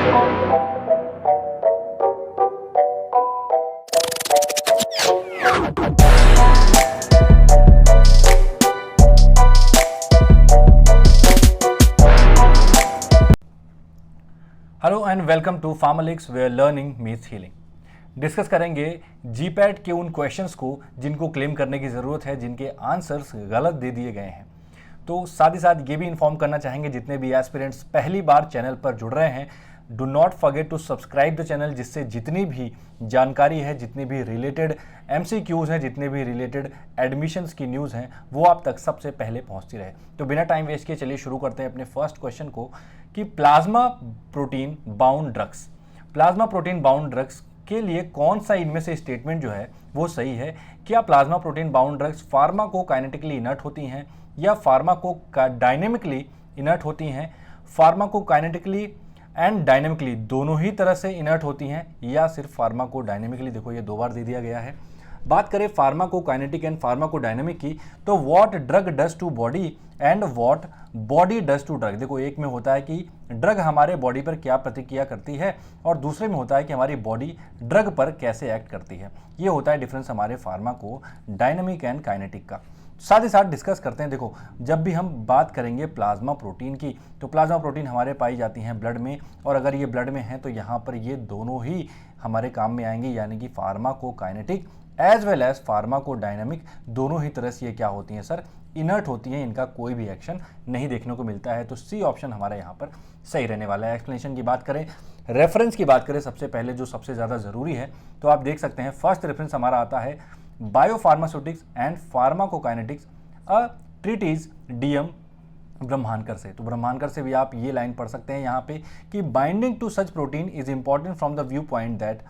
Hello and welcome to Pharmalix where learning meets healing. Discuss करेंगे GPAT के उन questions को जिनको क्लेम करने की ज़रूरत है, जिनके आंसर्स गलत दे दिए गए हैं। तो साथ ही साथ ये भी इन्फॉर्म करना चाहेंगे जितने भी एस्पिरेंट्स पहली बार चैनल पर जुड़ रहे हैं, do not forget to subscribe the channel, जिससे जितनी भी जानकारी है, जितनी भी रिलेटेड MCQs हैं, जितने भी रिलेटेड एडमिशन्स की न्यूज़ हैं, वो आप तक सबसे पहले पहुंचती रहे। तो बिना टाइम वेस्ट किए चलिए शुरू करते हैं अपने फर्स्ट क्वेश्चन को कि प्लाज्मा प्रोटीन बाउंड ड्रग्स के लिए कौन सा इनमें से स्टेटमेंट जो है वो सही है। क्या plasma protein bound drugs pharmacokinetically inert होती हैं या फार्माकोडायनेमिकली इनर्ट होती हैं, फार्माकोकाइनेटिकली एंड डायनेमिकली दोनों ही तरह से इनर्ट होती हैं, या सिर्फ फार्माकोडायनेमिकली। देखो ये दो बार दे दिया गया है। बात करें फार्माकोकाइनेटिक एंड फार्माकोडायनेमिक की, तो what drug does to body and what body does to drug. देखो एक में होता है कि ड्रग हमारे बॉडी पर क्या प्रतिक्रिया करती है, और दूसरे में होता है कि हमारी बॉडी ड्रग पर कैसे एक्ट करती है। ये होता है डिफरेंस हमारे फार्माकोडायनेमिक एंड काइनेटिक का। साथ ही साथ डिस्कस करते हैं। देखो जब भी हम बात करेंगे प्लाज्मा प्रोटीन की, तो प्लाज्मा प्रोटीन हमारे पाई जाती हैं ब्लड में, और अगर ये ब्लड में है तो यहाँ पर ये दोनों ही हमारे काम में आएंगे, यानी कि pharmacokinetic as well as pharmacodynamic दोनों ही तरह से ये क्या होती हैं सर, इनर्ट होती हैं। इनका कोई भी एक्शन नहीं देखने को मिलता है। तो सी ऑप्शन हमारा यहाँ पर सही रहने वाला है। एक्सप्लेनेशन की बात करें, रेफरेंस की बात करें, सबसे पहले जो सबसे ज़्यादा ज़रूरी है, तो आप देख सकते हैं फर्स्ट रेफरेंस हमारा आता है biopharmaceutics and pharmacokinetics a treatise DM Brahmankar से। तो ब्रह्मानकर से भी आप ये लाइन पढ़ सकते हैं यहाँ पे कि binding to such protein is important from the view point that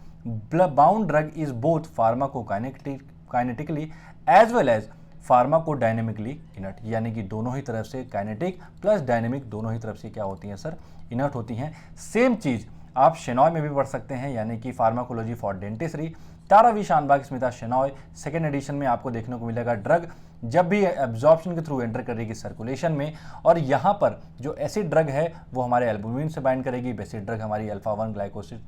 bound drug is both pharmacokinetically as well as pharmacodynamically inert, यानी कि दोनों ही तरफ से काइनेटिक प्लस डायनेमिक दोनों ही तरफ से क्या होती हैं सर, इनर्ट होती हैं। सेम चीज़ आप शेनॉय में भी पढ़ सकते हैं, यानी कि pharmacology for dentistry, Tara V Shanbhag Smita Shenoy, second edition में आपको देखने को मिलेगा ड्रग जब भी एब्जॉर्प्शन के थ्रू एंटर करेगी सर्कुलेशन में, और यहाँ पर जो एसिड ड्रग है वो हमारे एल्बुमिन से बाइंड करेगी, बेसिड ड्रग हमारी अल्फा-1 ग्लाइकोसिड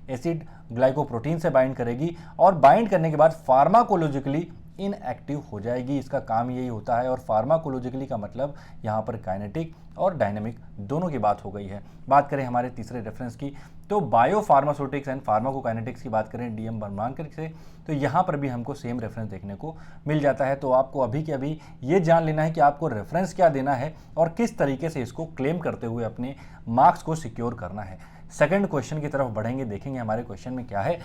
एसिड ग्लाइकोप्रोटीन से बाइंड करेगी, और बाइंड करने के बाद फार्माकोलॉजिकली इनएक्टिव हो जाएगी। इसका काम यही होता है। और फार्माकोलॉजिकली का मतलब यहाँ पर काइनेटिक और डायनेमिक दोनों की बात हो गई है। बात करें हमारे तीसरे रेफरेंस की, तो बायोफार्मास्यूटिक्स एंड फार्माकोकाइनेटिक्स की बात करें DM ब्रह्मानकर से, तो यहाँ पर भी हमको सेम रेफरेंस देखने को मिल जाता है। तो आपको अभी के अभी ये जान लेना है कि आपको रेफरेंस क्या देना है और किस तरीके से इसको क्लेम करते हुए अपने मार्क्स को सिक्योर करना है। सेकंड क्वेश्चन की तरफ बढ़ेंगे, देखेंगे हमारे क्वेश्चन में क्या है।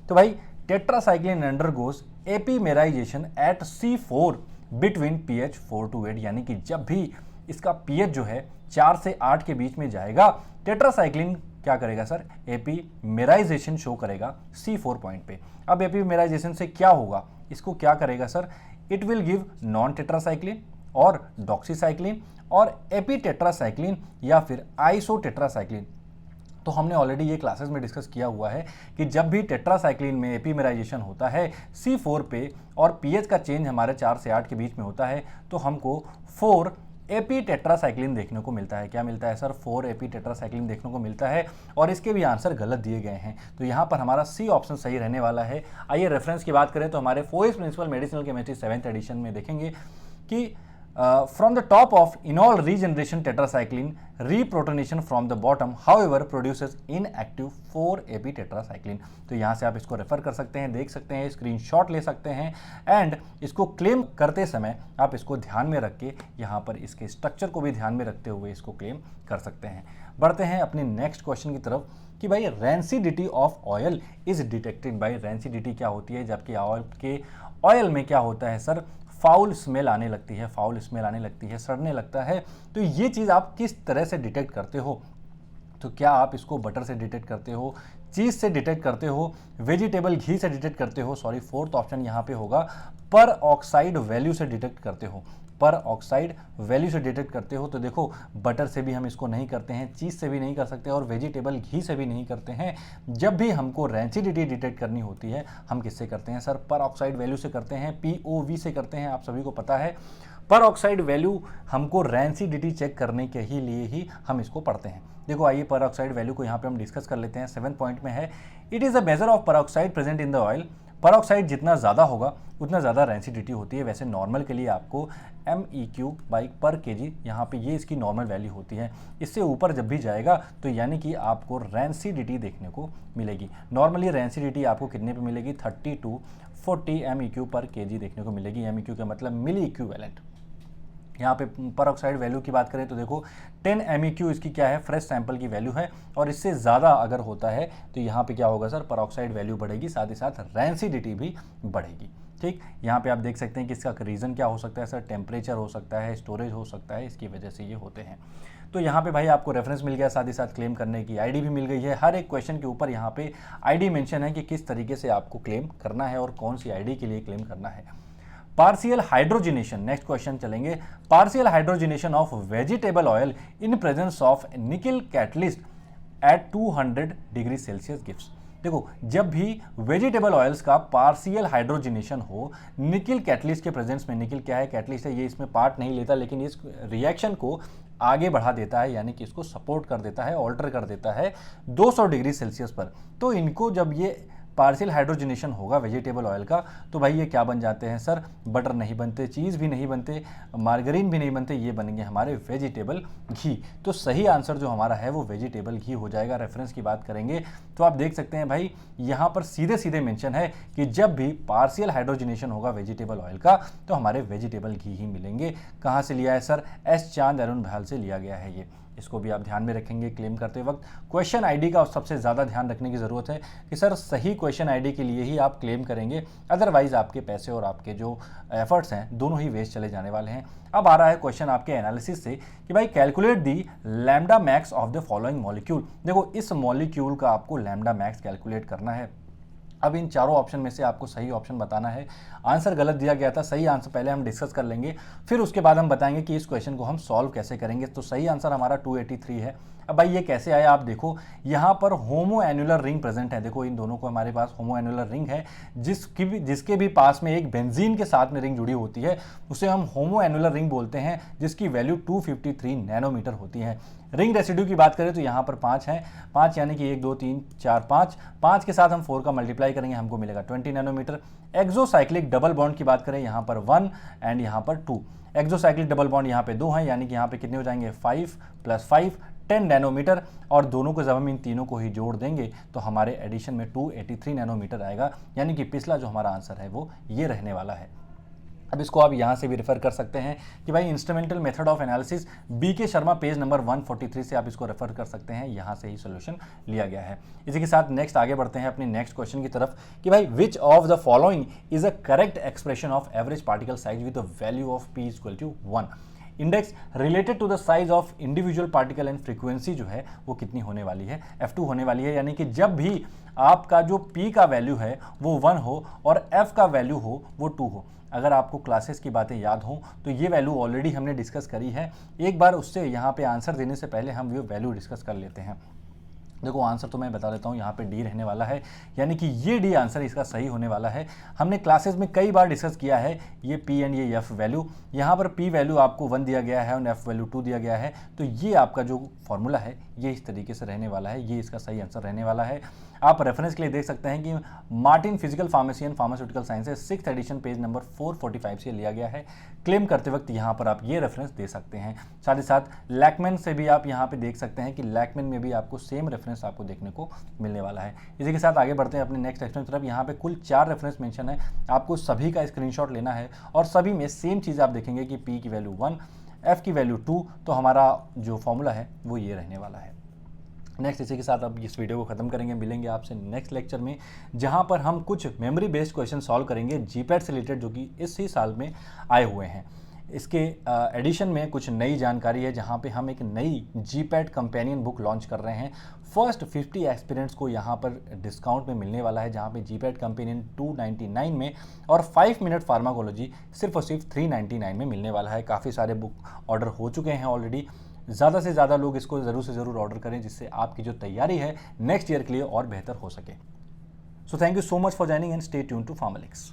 तो भाई tetracycline undergoes epimerization at C4 between pH 4 to 8, यानी कि जब भी इसका pH जो है 4 से 8 के बीच में जाएगा, टेट्रासाइक्लिन क्या करेगा सर, एपीमेराइजेशन शो करेगा C4 पॉइंट पे। अब एपीमेराइजेशन से क्या होगा, इसको क्या करेगा sir, it will give non tetracycline और डॉक्सीसाइक्लिन और एपीटेट्रासाइक्लिन या फिर आइसोटेट्रासाइक्लिन। तो हमने ऑलरेडी ये क्लासेस में डिस्कस किया हुआ है कि जब भी टेट्रासाइक्लिन में एपीमेराइजेशन होता है C4 पे और pH का चेंज हमारे 4 से 8 के बीच में होता है, तो हमको 4 एपीटेट्रासाइक्लिन देखने को मिलता है। क्या मिलता है सर, 4 एपीटेट्रासाइक्लिन देखने को मिलता है, और इसके भी आंसर गलत दिए गए हैं। तो यहाँ पर हमारा सी ऑप्शन सही रहने वाला है। आइए रेफरेंस की बात करें, तो हमारे fourth principle medicinal chemistry 7th edition में देखेंगे कि from the top of enol regeneration tetracycline reprotonation from the bottom however produces inactive 4 AP tetracycline. तो यहाँ से आप इसको रेफर कर सकते हैं, देख सकते हैं, स्क्रीनशॉट ले सकते हैं, एंड इसको क्लेम करते समय आप इसको ध्यान में रख के यहाँ पर इसके स्ट्रक्चर को भी ध्यान में रखते हुए इसको क्लेम कर सकते हैं। बढ़ते हैं अपने नेक्स्ट क्वेश्चन की तरफ कि भाई rancidity of oil is detected by. Rancidity क्या होती है, जबकि ऑयल में क्या होता है सर, फाउल स्मेल आने लगती है, सड़ने लगता है। तो ये चीज़ आप किस तरह से डिटेक्ट करते हो, तो क्या आप इसको बटर से डिटेक्ट करते हो, चीज़ से डिटेक्ट करते हो, वेजिटेबल घी से डिटेक्ट करते हो, सॉरी फोर्थ ऑप्शन यहाँ पे होगा, पर ऑक्साइड वैल्यू से डिटेक्ट करते हो, पर ऑक्साइड वैल्यू से डिटेक्ट करते हो। तो देखो बटर से भी हम इसको नहीं करते हैं, चीज़ से भी नहीं कर सकते और वेजिटेबल घी से भी नहीं करते हैं। जब भी हमको रेंसिडिटी डिटेक्ट करनी होती है हम किससे करते हैं सर, पर ऑक्साइड वैल्यू से करते हैं, POV से करते हैं। आप सभी को पता है पर ऑक्साइड वैल्यू हमको रेंसिडिटी चेक करने के ही लिए ही हम इसको पढ़ते हैं। देखो आइए पर ऑक्साइड वैल्यू को यहाँ पे हम डिस्कस कर लेते हैं। 7 पॉइंट में है, it is a measure of peroxide present in the oil. Peroxide जितना ज़्यादा होगा उतना ज़्यादा रेंसिडिटी होती है। वैसे नॉर्मल के लिए आपको MEQ/kg यहाँ पे ये इसकी नॉर्मल वैल्यू होती है। इससे ऊपर जब भी जाएगा तो यानी कि आपको रेंसिडिटी देखने को मिलेगी। नॉर्मली रेंसिडिटी आपको कितने पे मिलेगी, 30 to 40 MEQ/kg देखने को मिलेगी। MEQ का मतलब मिली इक्विवेलेंट। यहाँ पे पर ऑक्साइड वैल्यू की बात करें तो देखो 10 MEQ इसकी क्या है, फ्रेश सैंपल की वैल्यू है। और इससे ज़्यादा अगर होता है तो यहाँ पे क्या होगा सर, पर ऑक्साइड वैल्यू बढ़ेगी, साथ ही साथ रेंसिडिटी भी बढ़ेगी। ठीक, यहाँ पे आप देख सकते हैं कि इसका रीज़न क्या हो सकता है सर, टेम्परेचर हो सकता है, स्टोरेज हो सकता है, इसकी वजह से ये होते हैं। तो यहाँ पे भाई आपको रेफरेंस मिल गया, साथ ही साथ क्लेम करने की आईडी भी मिल गई है। हर एक क्वेश्चन के ऊपर यहाँ पे आईडी मेंशन है कि किस तरीके से आपको क्लेम करना है और कौन सी आईडी के लिए क्लेम करना है। पार्शियल हाइड्रोजिनेशन, नेक्स्ट क्वेश्चन चलेंगे। Partial hydrogenation of vegetable oil in presence of nickel catalyst at 200 degree Celsius gives. देखो जब भी वेजिटेबल ऑयल्स का पार्शियल हाइड्रोजिनेशन हो निकल कैटलिस्ट के प्रेजेंस में, निकल क्या है, कैटलिस्ट है, ये इसमें पार्ट नहीं लेता लेकिन इस रिएक्शन को आगे बढ़ा देता है, यानी कि इसको सपोर्ट कर देता है, ऑल्टर कर देता है 200 डिग्री सेल्सियस पर। तो इनको जब ये पार्शियल हाइड्रोजिनेशन होगा वेजिटेबल ऑयल का तो भाई ये क्या बन जाते हैं सर, बटर नहीं बनते, चीज़ भी नहीं बनते, मार्गरीन भी नहीं बनते, ये बनेंगे हमारे वेजिटेबल घी। तो सही आंसर जो हमारा है वो वेजिटेबल घी हो जाएगा। रेफरेंस की बात करेंगे तो आप देख सकते हैं भाई यहाँ पर सीधे सीधे मेंशन है कि जब भी पार्शियल हाइड्रोजिनेशन होगा वेजिटेबल ऑयल का तो हमारे वेजिटेबल घी ही मिलेंगे। कहाँ से लिया है सर, एस चांद अरुण बहाल से लिया गया है ये। इसको भी आप ध्यान में रखेंगे क्लेम करते वक्त। क्वेश्चन आईडी का सबसे ज़्यादा ध्यान रखने की ज़रूरत है कि सर सही क्वेश्चन आईडी के लिए ही आप क्लेम करेंगे, अदरवाइज आपके पैसे और आपके जो एफर्ट्स हैं दोनों ही वेस्ट चले जाने वाले हैं। अब आ रहा है क्वेश्चन आपके एनालिसिस से कि भाई calculate the lambda max of the following molecule. देखो इस मॉलिक्यूल का आपको लैम्डा मैक्स कैलकुलेट करना है। अब इन चारों ऑप्शन में से आपको सही ऑप्शन बताना है। आंसर गलत दिया गया था, सही आंसर पहले हम डिस्कस कर लेंगे, फिर उसके बाद हम बताएंगे कि इस क्वेश्चन को हम सॉल्व कैसे करेंगे। तो सही आंसर हमारा 283 है। अब भाई ये कैसे आया, आप देखो यहाँ पर होमो एनुलर रिंग प्रेजेंट है। देखो इन दोनों को हमारे पास होमो एनुलर रिंग है, जिसके भी पास में एक बेंजीन के साथ में रिंग जुड़ी होती है उसे हम होमो एनुलर रिंग बोलते हैं, जिसकी वैल्यू 253 नैनोमीटर होती है। रिंग रेसिड्यू की बात करें तो यहाँ पर 5 हैं, 5 यानी कि 1 2 3 4 5, 5 के साथ हम 4 का मल्टीप्लाई करेंगे, हमको मिलेगा 20 नैनोमीटर। एक्सोसाइक्लिक डबल बॉन्ड की बात करें यहाँ पर 1 एंड यहाँ पर 2। एक्सोसाइक्लिक डबल बॉन्ड यहाँ पे 2 हैं, यानी कि यहाँ पे कितने हो जाएंगे 5 + 5 10 नैनोमीटर। और दोनों को जब हम इन तीनों को ही जोड़ देंगे तो हमारे एडिशन में 283 नैनोमीटर आएगा, यानी कि पिछला जो हमारा आंसर है वो ये रहने वाला है। अब इसको आप यहाँ से भी रेफर कर सकते हैं कि भाई instrumental method of analysis BK Sharma page number 143 से आप इसको रेफर कर सकते हैं, यहाँ से ही सोल्यूशन लिया गया है। इसी के साथ नेक्स्ट आगे बढ़ते हैं अपने नेक्स्ट क्वेश्चन की तरफ कि भाई which of the following is a correct expression of average particle size with the value of P = 1। Index related to the size of individual particle and frequency जो है वो कितनी होने वाली है, F2 होने वाली है। यानी कि जब भी आपका जो P का वैल्यू है वो 1 हो और F का वैल्यू हो वो 2 हो। अगर आपको क्लासेस की बातें याद हों तो ये वैल्यू ऑलरेडी हमने डिस्कस करी है, एक बार उससे यहाँ पे आंसर देने से पहले हम ये वैल्यू डिस्कस कर लेते हैं। देखो आंसर तो मैं बता देता हूँ, यहाँ पे डी रहने वाला है, यानी कि ये डी आंसर इसका सही होने वाला है। हमने क्लासेस में कई बार डिस्कस किया है ये पी एंड ये एफ वैल्यू। यहाँ पर पी वैल्यू आपको 1 दिया गया है और एफ वैल्यू 2 दिया गया है, तो ये आपका जो फॉर्मूला है ये इस तरीके से रहने वाला है, ये इसका सही आंसर रहने वाला है। आप रेफरेंस के लिए देख सकते हैं कि Martin physical pharmacy and pharmaceutical sciences 6th edition page number 445 से लिया गया है। क्लेम करते वक्त यहाँ पर आप ये रेफरेंस दे सकते हैं। साथ ही साथ लैकमैन से भी आप यहाँ पे देख सकते हैं कि लैकमैन में भी आपको सेम रेफरेंस आपको देखने को मिलने वाला है। इसी के साथ आगे बढ़ते हैं अपने नेक्स्ट सेक्शन की तरफ। यहाँ पे कुल 4 रेफरेंस मेंशन है, आपको सभी का स्क्रीनशॉट लेना है और सभी में सेम चीज़ आप देखेंगे कि पी की वैल्यू 1, एफ की वैल्यू 2, तो हमारा जो फॉर्मूला है वो ये रहने वाला है। नेक्स्ट इसी के साथ अब इस वीडियो को खत्म करेंगे, मिलेंगे आपसे नेक्स्ट लेक्चर में जहां पर हम कुछ मेमोरी बेस्ड क्वेश्चन सॉल्व करेंगे जीपैट से रिलेटेड, जो कि इसी साल में आए हुए हैं। इसके एडिशन में कुछ नई जानकारी है, जहां पे हम एक नई जीपैट कंपेनियन बुक लॉन्च कर रहे हैं। फर्स्ट 50 एस्पिरेंट्स को यहां पर डिस्काउंट में मिलने वाला है, जहां पे जीपैट कंपेनियन 299 में और 5 मिनट फार्माकोलॉजी सिर्फ और सिर्फ 399 में मिलने वाला है। काफ़ी सारे बुक ऑर्डर हो चुके हैं ऑलरेडी, ज़्यादा से ज़्यादा लोग इसको ज़रूर से ज़रूर ऑर्डर करें, जिससे आपकी जो तैयारी है नेक्स्ट ईयर के लिए और बेहतर हो सके। So thank you so much for joining and stay tune to फार्मालिक्स।